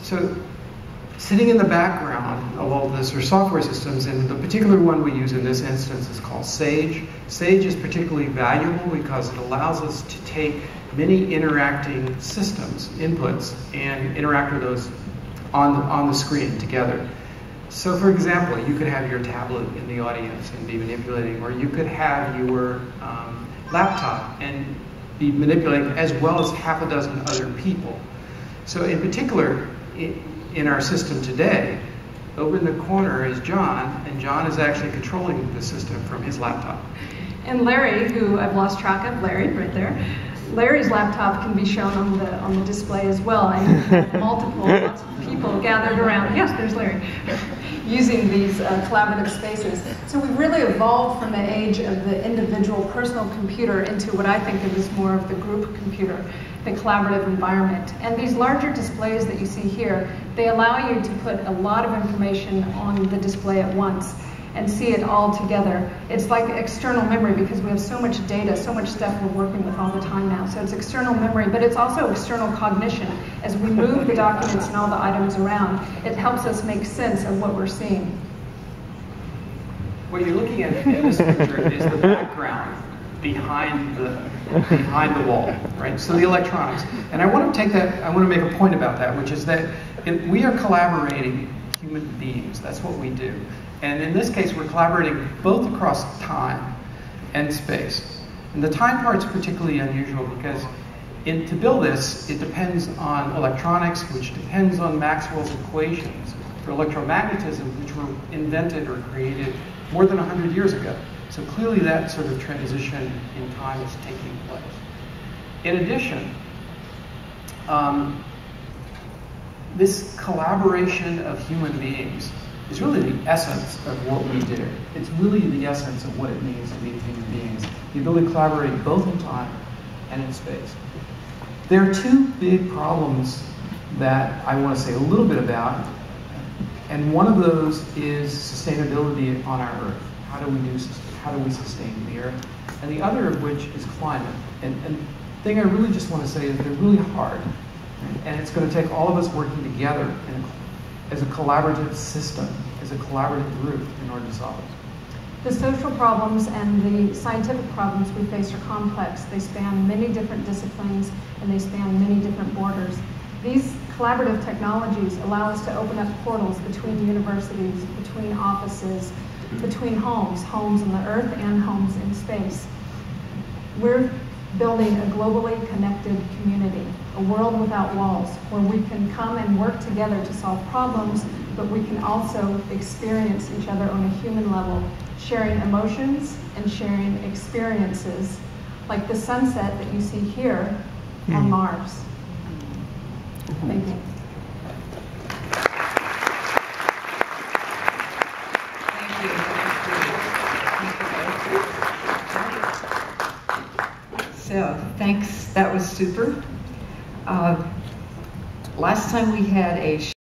So sitting in the background of all this are software systems, and the particular one we use in this instance is called Sage. Sage is particularly valuable because it allows us to take many interacting systems, inputs, and interact with those on the screen together. So for example, you could have your tablet in the audience and be manipulating, or you could have your laptop and be manipulating, as well as half a dozen other people. So in particular, in our system today, over in the corner is John, and John is actually controlling the system from his laptop. And Larry, who I've lost track of, Larry, right there. Larry's laptop can be shown on the display as well, and lots of people gathered around. Yes, there's Larry, using these collaborative spaces. So we've really evolved from the age of the individual personal computer into what I think of as more of the group computer, the collaborative environment. And these larger displays that you see here, they allow you to put a lot of information on the display at once and see it all together. It's like external memory because we have so much data, so much stuff we're working with all the time now. So it's external memory, but it's also external cognition. As we move the documents and all the items around, it helps us make sense of what we're seeing. What you're looking at in this picture is the background behind the wall, right? So the electronics. And I want to make a point about that, which is that we are collaborating human beings. That's what we do. And in this case, we're collaborating both across time and space. And the time part's particularly unusual because to build this, it depends on electronics, which depends on Maxwell's equations for electromagnetism, which were invented or created more than 100 years ago. So clearly that sort of transition in time is taking place. In addition, this collaboration of human beings is really the essence of what we do. It's really the essence of what it means to be human beings. The ability to collaborate both in time and in space. There are two big problems that I want to say a little bit about, and one of those is sustainability on our Earth. How do we sustain the Earth? And the other of which is climate. And the thing I really just want to say is they're really hard, and it's going to take all of us working together as a collaborative system, as a collaborative group in order to solve it. The social problems and the scientific problems we face are complex. They span many different disciplines and they span many different borders. These collaborative technologies allow us to open up portals between universities, between offices, between homes on the Earth and homes in space. We're building a globally connected community, a world without walls, where we can come and work together to solve problems, but we can also experience each other on a human level, sharing emotions and sharing experiences, like the sunset that you see here on Mars. Thank you. So, thanks, that was super. Last time we had a